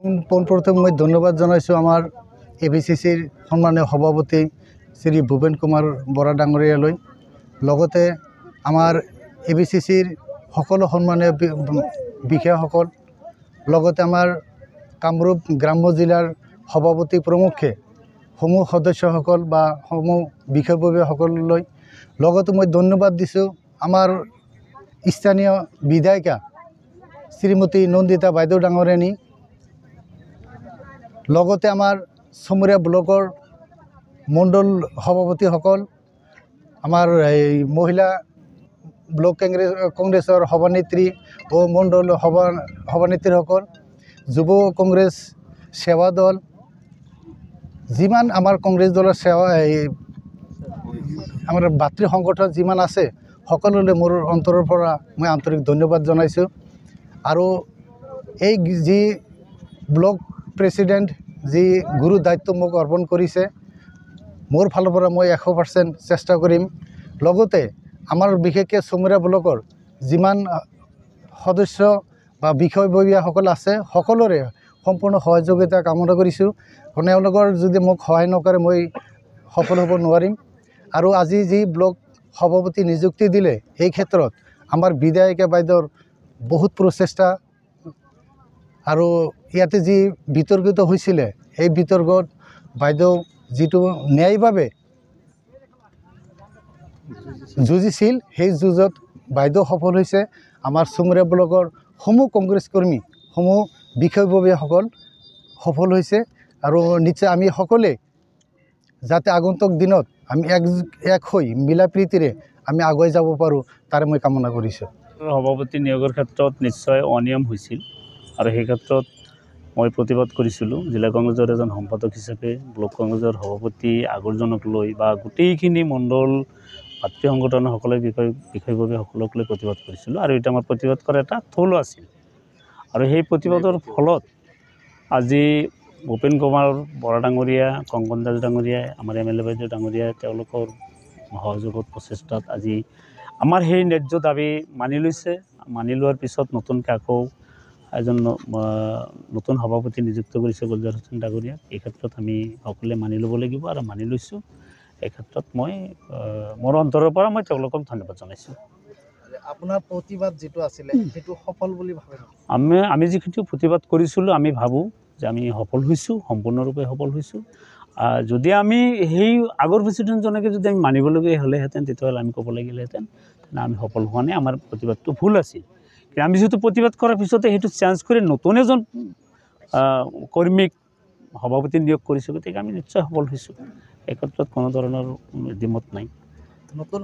পোনপ্ৰথমে মই ধন্যবাদ জনাইছোঁ আমাৰ ABCCৰ সন্মানীয় সভাপতি শ্ৰী ভূপেন কুমাৰ বৰা ডাঙৰীয়ালৈ। লগতে আমাৰ ABCCৰ সকলো সন্মানীয় বিষয়াসকল, লগতে আমাৰ কামৰূপ গ্ৰাম্য জিলাৰ সভাপতি প্ৰমুখ্যে সমূহ সদস্যসকল বা সমূহ বিষয়ববীয়াসকললৈ। লগতে মই ধন্যবাদ দিছোঁ আমাৰ স্থানীয় বিধায়িকা শ্ৰীমতী নন্দিতা বাইদেউ ডাঙৰীয়ানী, লগতে আমাৰ চমুৰীয়া ব্লকৰ মণ্ডল সভাপতিসকল, আমাৰ এই মহিলা ব্লক কংগ্ৰেছৰ সভানেত্ৰী ও মণ্ডল সভানেত্ৰীসকল, যুৱ কংগ্ৰেছ সেৱা দল, যিমান আমাৰ কংগ্ৰেছ দলৰ আমাৰ ভাতৃ সংগঠন যিমান আছে সকলোলৈ মোৰ অন্তৰৰ পৰা মই আন্তৰিক ধন্যবাদ জনাইছোঁ। আৰু এই যি ব্লক প্ৰেছিডেণ্ট যি গুৰু দায়িত্ব মোক অৰ্পণ কৰিছে, মোৰ ফালৰ পৰা মই 100% চেষ্টা কৰিম। লগতে আমাৰ বিশেষকৈ চমুৰীয়া ব্লকৰ যিমান সদস্য বা বিষয়ববীয়াসকল আছে সকলোৰে সম্পূৰ্ণ সহযোগিতা কামনা কৰিছোঁ। তেওঁলোকৰ যদি মোক সহায় নকৰে মই সফল হ'ব নোৱাৰিম। আৰু আজি যি ব্লক সভাপতি নিযুক্তি দিলে, এই ক্ষেত্ৰত আমাৰ বিধায়িকা বাইদেউৰ বহুত প্ৰচেষ্টা, আৰু ইয়াতে যি বিতৰ্কিত হৈছিলে এই বিতৰ্কত বাইদেউ যিটো ন্যায়ভাৱে যুঁজিছিল, সেই যুঁজত বাইদেউ সফল হৈছে। আমাৰ চুমুৰীয়া ব্লকৰ সমূহ কংগ্ৰেছ কৰ্মী, সমূহ বিষয়ববীয়াসকল সফল হৈছে। আৰু নিশ্চয় আমি সকলোৱে যাতে আগন্তুক দিনত আমি এক হৈ মিলা প্ৰীতিৰে আমি আগুৱাই যাব পাৰোঁ, তাৰে মই কামনা কৰিছোঁ। সভাপতি নিয়োগৰ ক্ষেত্ৰত নিশ্চয় অনিয়ম হৈছিল, আৰু সেই ক্ষেত্ৰত মই প্ৰতিবাদ কৰিছিলোঁ। জিলা কংগ্ৰেছৰ এজন সম্পাদক হিচাপে ব্লক কংগ্ৰেছৰ সভাপতি আগৰজনক লৈ বা গোটেইখিনি মণ্ডল ভাতৃ সংগঠনসকলে বিষয়ববীয়াসকলক লৈ প্ৰতিবাদ কৰিছিলোঁ। আৰু এটা আমাৰ প্ৰতিবাদ কৰা এটা থল আছিল। আৰু সেই প্ৰতিবাদৰ ফলত আজি ভূপেন কুমাৰ বৰা ডাঙৰীয়া, কংকন দাস ডাঙৰীয়া, আমাৰ MLA বাইদেউ ডাঙৰীয়া, তেওঁলোকৰ সহযোগত প্ৰচেষ্টাত আজি আমাৰ সেই ন্যায্য দাবী মানি লৈছে। মানি লোৱাৰ পিছত নতুনকৈ আকৌ এজন নতুন সভাপতি নিযুক্ত কৰিছে গুলজাৰ হোসেন ডাঙৰীয়া। এই ক্ষেত্ৰত আমি সকলোৱে মানি ল'ব লাগিব, আৰু মানি লৈছোঁ। এই ক্ষেত্ৰত মই মোৰ অন্তৰৰ পৰা মই তেওঁলোকক ধন্যবাদ জনাইছোঁ। আপোনাৰ প্ৰতিবাদ যিটো আছিলে সেইটো সফল বুলি ভাবে? আমি যিখিনি প্ৰতিবাদ কৰিছিলোঁ, আমি ভাবোঁ যে আমি সফল হৈছোঁ, সম্পূৰ্ণৰূপে সফল হৈছোঁ। যদি আমি সেই আগৰ প্ৰেছিডেণ্টজনকে যদি আমি মানিবলগীয়া হ'লেহেঁতেন, তেতিয়াহ'লে আমি ক'ব লাগিলেহেঁতেন আমি সফল হোৱা নাই, আমাৰ প্ৰতিবাদটো ভুল আছিল। কিন্তু আমি যিহেতু প্ৰতিবাদ কৰাৰ পিছতে সেইটো চেঞ্জ কৰি নতুন এজন কৰ্মীক সভাপতি নিয়োগ কৰিছোঁ, গতিকে আমি নিশ্চয় সফল হৈছোঁ। এই ক্ষেত্ৰত কোনো ধৰণৰ দ্বিমত নাই। নতুন